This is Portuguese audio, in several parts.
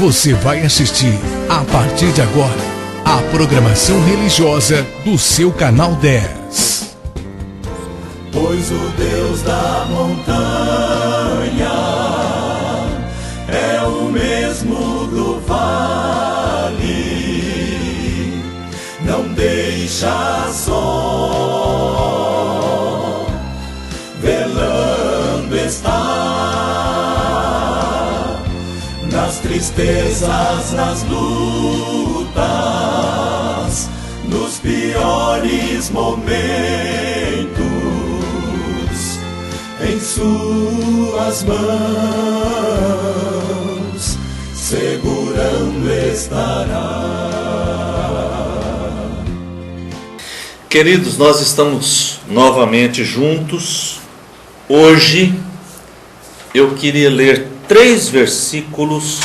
Você vai assistir, a partir de agora, a programação religiosa do seu canal 10. Pois o Deus da montanha é o mesmo do vale, não deixa só, velando está, nas tristezas, nas lutas, nos piores momentos, em suas mãos segurando estará. Queridos, nós estamos novamente juntos. Hoje eu queria ler 3 versículos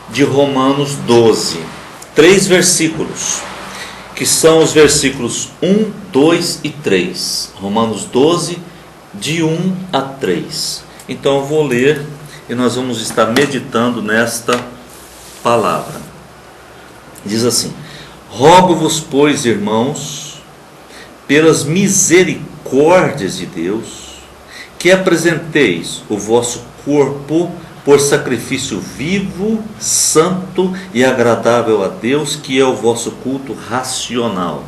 de Romanos 12. 3 versículos, que são os versículos 1, 2 e 3. Romanos 12, de 1 a 3. Então eu vou ler e nós vamos estar meditando nesta palavra. Diz assim: rogo-vos, pois, irmãos, pelas misericórdias de Deus, que apresenteis o vosso corpo por sacrifício vivo, santo e agradável a Deus, que é o vosso culto racional.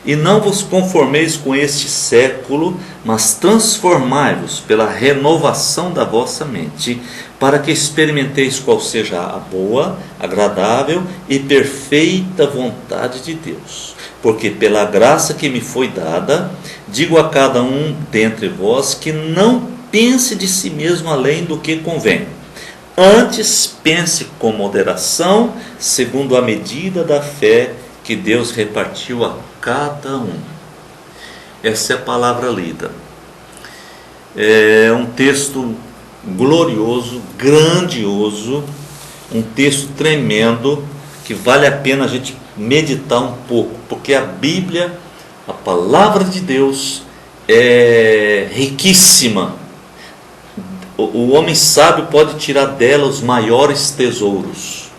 E não vos conformeis com este século, mas transformai-vos pela renovação da vossa mente, para que experimenteis qual seja a boa, agradável e perfeita vontade de Deus. Porque pela graça que me foi dada, digo a cada um dentre vós que não pense de si mesmo além do que convém. Antes pense com moderação, segundo a medida da fé que Deus repartiu a cada um. Essa é a palavra lida. É um texto glorioso, grandioso, um texto tremendo, que vale a pena a gente meditar um pouco, porque a Bíblia, a palavra de Deus, é riquíssima. O homem sábio pode tirar dela os maiores tesouros,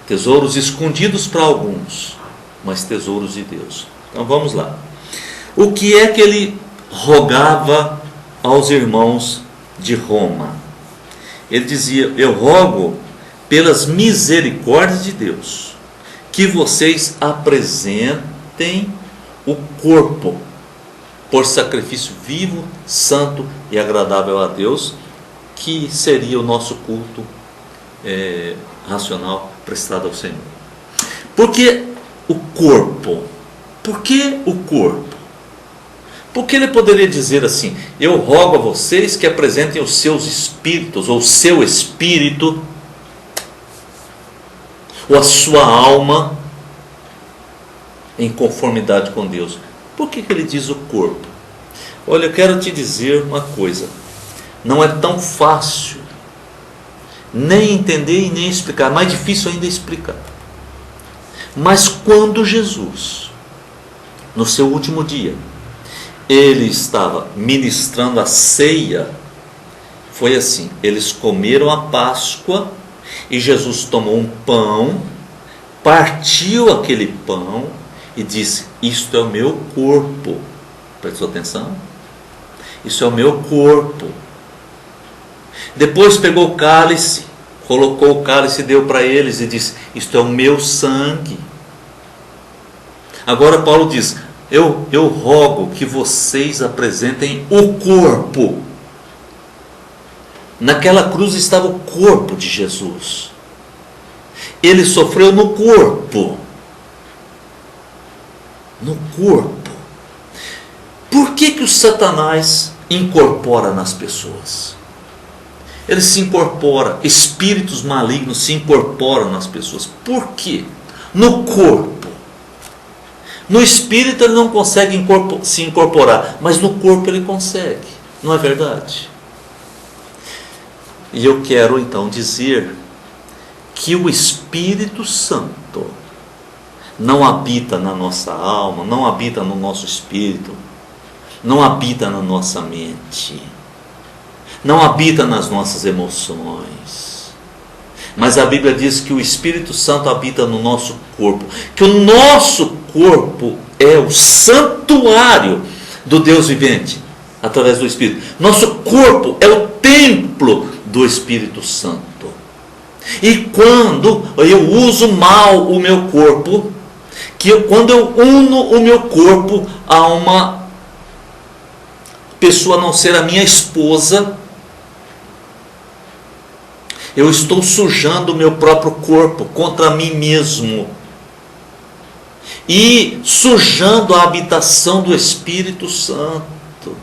tesouros escondidos para alguns, mas tesouros de Deus. Então vamos lá. O que é que ele rogava aos irmãos de Roma? Ele dizia: eu rogo pelas misericórdias de Deus, que vocês apresentem o corpo por sacrifício vivo, santo e agradável a Deus, que seria o nosso culto racional prestado ao Senhor. Por que o corpo? Por que o corpo? Porque ele poderia dizer assim: eu rogo a vocês que apresentem os seus espíritos, ou o seu espírito, ou a sua alma, em conformidade com Deus. Por que ele diz o corpo? Olha, eu quero te dizer uma coisa: não é tão fácil nem entender e nem explicar, mais difícil ainda explicar. Mas quando Jesus, no seu último dia, ele estava ministrando a ceia, foi assim: eles comeram a Páscoa e Jesus tomou um pão, partiu aquele pão e disse: isto é o meu corpo. Prestou atenção? Isso é o meu corpo. Depois pegou o cálice, colocou o cálice e deu para eles e disse: isto é o meu sangue. Agora Paulo diz: eu rogo que vocês apresentem o corpo. Naquela cruz estava o corpo de Jesus. Ele sofreu no corpo. No corpo. Por que o Satanás incorpora nas pessoas? Ele se incorpora, espíritos malignos se incorporam nas pessoas. Por quê? No corpo. No espírito ele não consegue se incorporar, mas no corpo ele consegue. Não é verdade? E eu quero então dizer que o Espírito Santo não habita na nossa alma, não habita no nosso espírito, não habita na nossa mente, não habita nas nossas emoções, Mas a Bíblia diz que o Espírito Santo habita no nosso corpo, que o nosso corpo é o santuário do Deus vivente, através do Espírito. Nosso corpo é o templo do Espírito Santo. E quando eu uso mal o meu corpo, quando eu uno o meu corpo a uma pessoa a não ser a minha esposa, eu estou sujando o meu próprio corpo contra mim mesmo e sujando a habitação do Espírito Santo.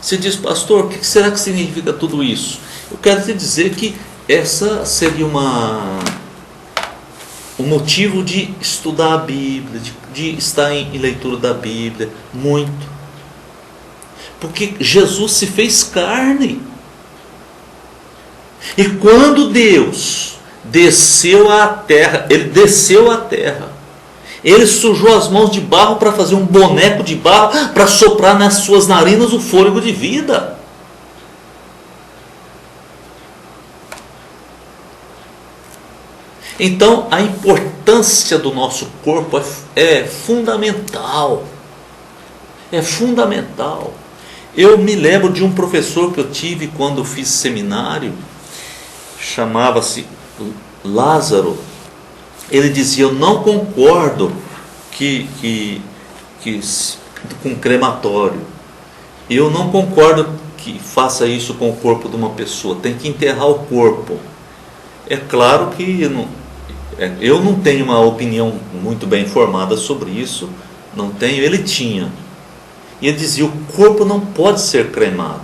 Você diz, pastor, o que será que significa tudo isso? Eu quero te dizer que essa seria um motivo de estudar a Bíblia, de estar em leitura da Bíblia, muito. Porque Jesus se fez carne. E quando Deus desceu à terra, ele sujou as mãos de barro para fazer um boneco de barro, para soprar nas suas narinas o fôlego de vida. Então a importância do nosso corpo é fundamental. É fundamental. Eu me lembro de um professor que eu tive quando eu fiz seminário, chamava-se Lázaro. Ele dizia, eu não concordo com crematório. Eu não concordo que faça isso com o corpo de uma pessoa. Tem que enterrar o corpo. É claro que eu não tenho uma opinião muito bem formada sobre isso. Não tenho, ele tinha. E ele dizia, o corpo não pode ser cremado,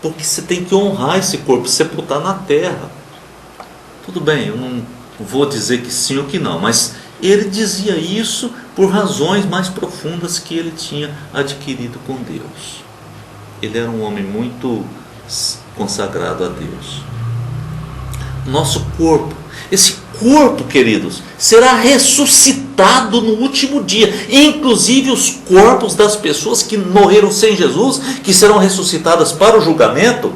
porque você tem que honrar esse corpo, sepultar na terra. Tudo bem, eu não vou dizer que sim ou que não, mas ele dizia isso por razões mais profundas que ele tinha adquirido com Deus. Ele era um homem muito consagrado a Deus. Nosso corpo, esse corpo, queridos, será ressuscitado no último dia. Inclusive os corpos das pessoas que morreram sem Jesus, que serão ressuscitadas para o julgamento,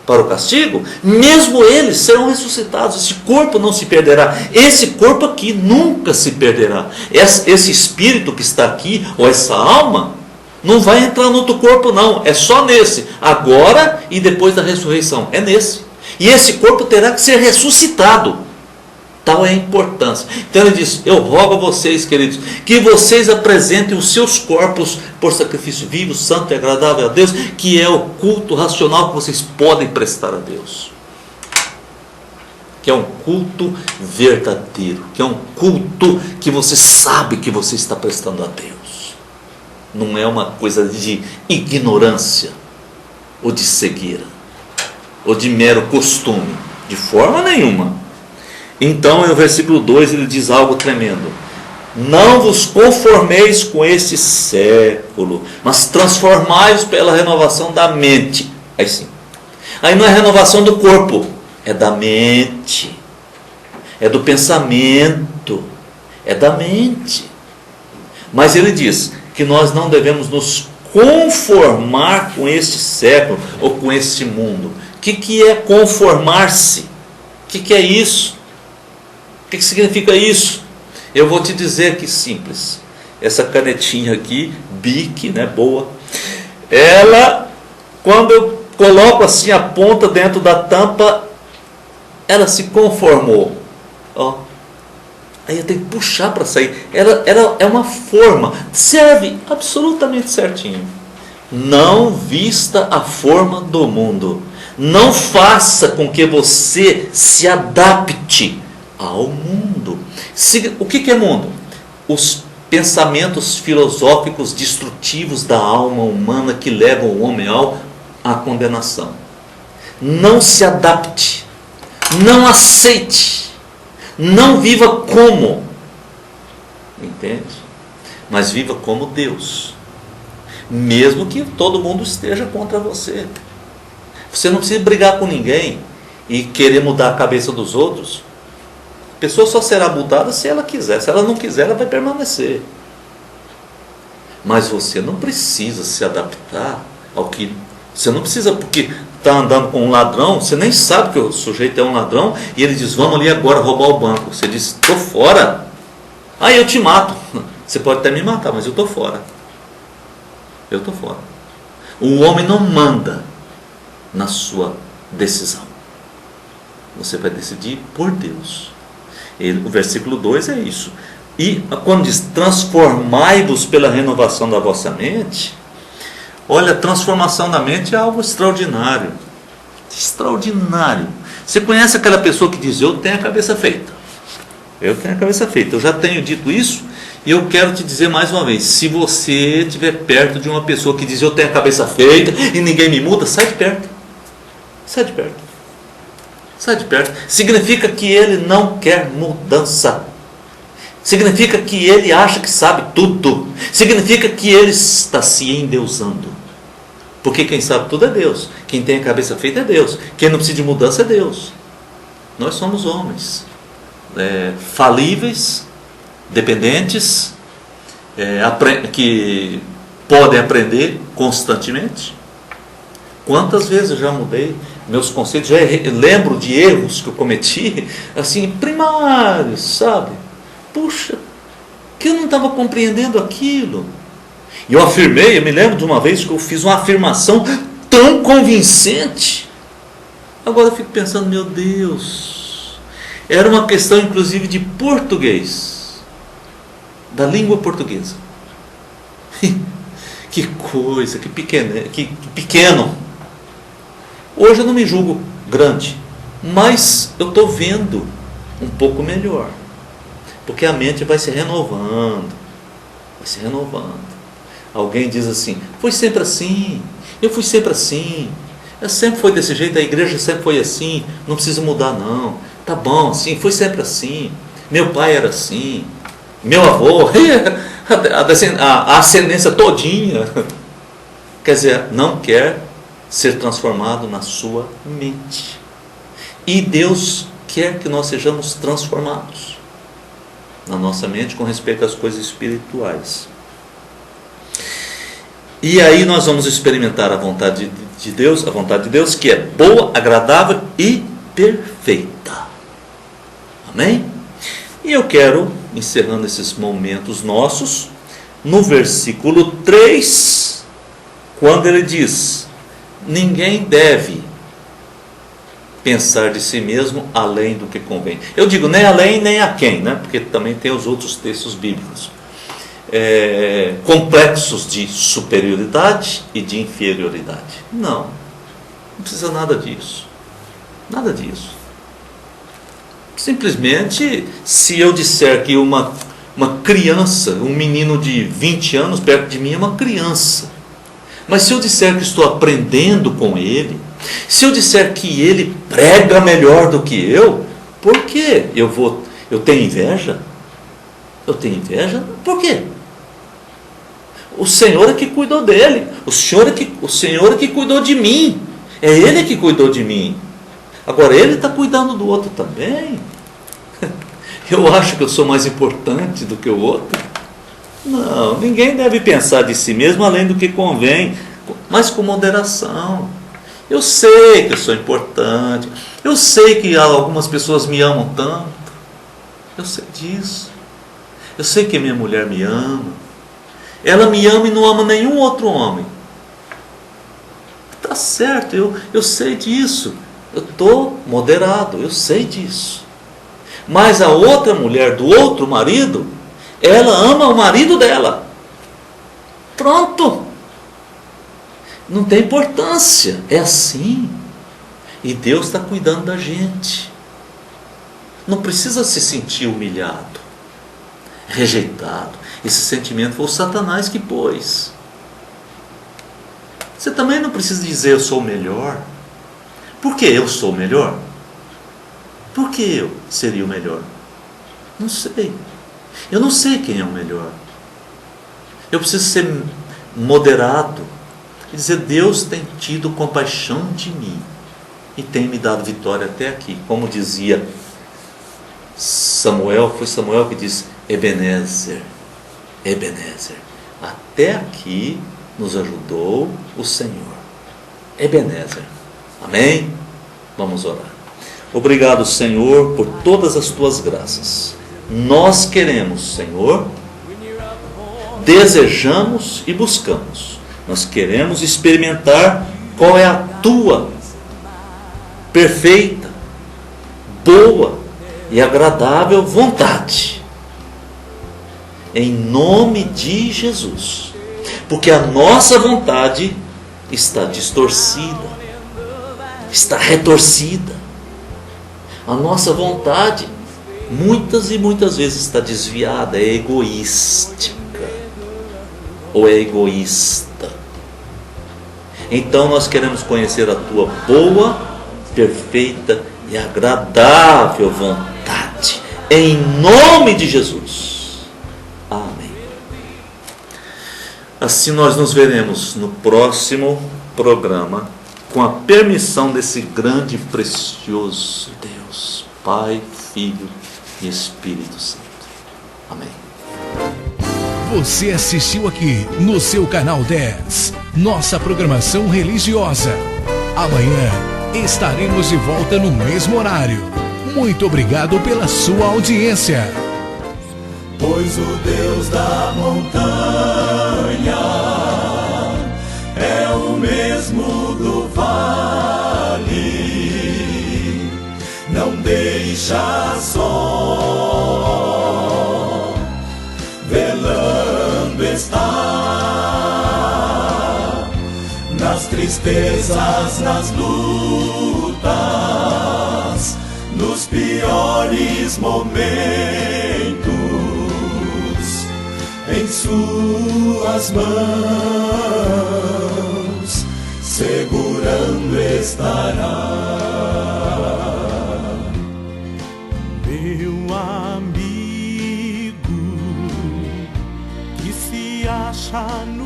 para o castigo, mesmo eles serão ressuscitados. Esse corpo não se perderá. Esse corpo aqui nunca se perderá. Esse espírito que está aqui, ou essa alma, não vai entrar no outro corpo não. É só nesse, agora e depois da ressurreição. É nesse. E esse corpo terá que ser ressuscitado. Tal é a importância. Então ele diz, eu rogo a vocês, queridos, que vocês apresentem os seus corpos por sacrifício vivo, santo e agradável a Deus, que é o culto racional que vocês podem prestar a Deus. Que é um culto verdadeiro, que é um culto que você sabe que você está prestando a Deus. Não é uma coisa de ignorância, ou de cegueira, ou de mero costume, de forma nenhuma. Então, no versículo 2, ele diz algo tremendo. Não vos conformeis com este século, mas transformai-vos pela renovação da mente. Aí sim. Aí não é renovação do corpo, é da mente, é do pensamento, é da mente. Mas ele diz que nós não devemos nos conformar com este século ou com este mundo. O que é conformar-se? O que é isso? O que significa isso? Eu vou te dizer que simples. Essa canetinha aqui, Bic, né, boa. Ela, quando eu coloco assim a ponta dentro da tampa, ela se conformou. Ó. Aí eu tenho que puxar para sair. Ela é uma forma, serve absolutamente certinho. Não vista a forma do mundo. Não faça com que você se adapte ao mundo. O que é mundo? Os pensamentos filosóficos destrutivos da alma humana que levam o homem à condenação. Não se adapte, não aceite, não viva como, entende? Mas viva como Deus, mesmo que todo mundo esteja contra você. Você não precisa brigar com ninguém e querer mudar a cabeça dos outros. A pessoa só será mudada se ela quiser. Se ela não quiser, ela vai permanecer. Mas você não precisa se adaptar ao que... Você não precisa, porque está andando com um ladrão, você nem sabe que o sujeito é um ladrão, e ele diz, vamos ali agora roubar o banco. Você diz, estou fora. Aí eu te mato. Você pode até me matar, mas eu estou fora. Eu estou fora. O homem não manda na sua decisão. Você vai decidir por Deus. O versículo 2 é isso. E quando diz, transformai-vos pela renovação da vossa mente, olha, a transformação da mente é algo extraordinário. Extraordinário. Você conhece aquela pessoa que diz, eu tenho a cabeça feita. Eu tenho a cabeça feita. Eu já tenho dito isso, e eu quero te dizer mais uma vez, se você estiver perto de uma pessoa que diz, eu tenho a cabeça feita, e ninguém me muda, sai de perto. Sai de perto. Sai de perto. Significa que ele não quer mudança. Significa que ele acha que sabe tudo. Significa que ele está se endeusando. Porque quem sabe tudo é Deus. Quem tem a cabeça feita é Deus. Quem não precisa de mudança é Deus. Nós somos homens falíveis, dependentes, que podem aprender constantemente. Quantas vezes eu já mudei meus conceitos, já lembro de erros que eu cometi, assim, primários, sabe? Puxa, que eu não estava compreendendo aquilo. E eu me lembro de uma vez que eu fiz uma afirmação tão convincente. Agora eu fico pensando, meu Deus, era uma questão inclusive de português, da língua portuguesa. Que coisa, que pequeno. Hoje eu não me julgo grande, mas eu estou vendo um pouco melhor. Porque a mente vai se renovando. Vai se renovando. Alguém diz assim, foi sempre assim, eu fui sempre assim, eu sempre foi desse jeito, a igreja sempre foi assim, não precisa mudar não, tá bom, assim, foi sempre assim, meu pai era assim, meu avô, a ascendência todinha. Quer dizer, não quer ser transformado na sua mente. E Deus quer que nós sejamos transformados na nossa mente com respeito às coisas espirituais. E aí nós vamos experimentar a vontade de Deus, que é boa, agradável e perfeita. Amém? E eu quero, encerrando esses momentos nossos, no versículo 3, quando ele diz, ninguém deve pensar de si mesmo além do que convém. Eu digo nem além nem a quem, né? Porque também tem os outros textos bíblicos. Complexos de superioridade e de inferioridade. Não precisa nada disso. Nada disso. Simplesmente, se eu disser que uma criança, um menino de 20 anos perto de mim é uma criança, mas se eu disser que estou aprendendo com ele, se eu disser que ele prega melhor do que eu, por quê? Eu tenho inveja? Eu tenho inveja? Por quê? O Senhor é que cuidou dele. O Senhor é que cuidou de mim. É Ele que cuidou de mim. Agora Ele está cuidando do outro também. Eu acho que eu sou mais importante do que o outro. Não, ninguém deve pensar de si mesmo além do que convém, mas com moderação. Eu sei que eu sou importante. Eu sei que algumas pessoas me amam tanto. Eu sei disso. Eu sei que minha mulher me ama. Ela me ama e não ama nenhum outro homem. Está certo, eu sei disso. Eu estou moderado, eu sei disso. Mas a outra mulher do outro marido, ela ama o marido dela. Pronto. Não tem importância. É assim. E Deus está cuidando da gente. Não precisa se sentir humilhado, rejeitado. Esse sentimento foi o Satanás que pôs. Você também não precisa dizer eu sou o melhor. Por que eu sou o melhor? Por que eu seria o melhor? Não sei. Eu não sei quem é o melhor. Eu preciso ser moderado e dizer, Deus tem tido compaixão de mim e tem me dado vitória até aqui. Como dizia Samuel, foi Samuel que disse, Ebenezer, até aqui nos ajudou o Senhor. Ebenezer, Amém? Vamos orar. Obrigado, Senhor, por todas as tuas graças. Nós queremos, Senhor, desejamos e buscamos. Nós queremos experimentar qual é a tua perfeita, boa e agradável vontade. Em nome de Jesus. Porque a nossa vontade está distorcida, está retorcida. A nossa vontade muitas e muitas vezes está desviada, é egoística ou é egoísta. Então nós queremos conhecer a tua boa, perfeita e agradável vontade, em nome de Jesus. Amém. Assim nós nos veremos no próximo programa, com a permissão desse grande e precioso Deus, Pai, Filho e Espírito Santo. Amém. Você assistiu aqui no seu canal 10, nossa programação religiosa. Amanhã estaremos de volta no mesmo horário. Muito obrigado pela sua audiência. Pois o Deus da montanha é o mesmo do vale, não deixa só, velando está, nas tristezas, nas lutas, nos piores momentos, em suas mãos segurando estará. Meu amigo que se acha no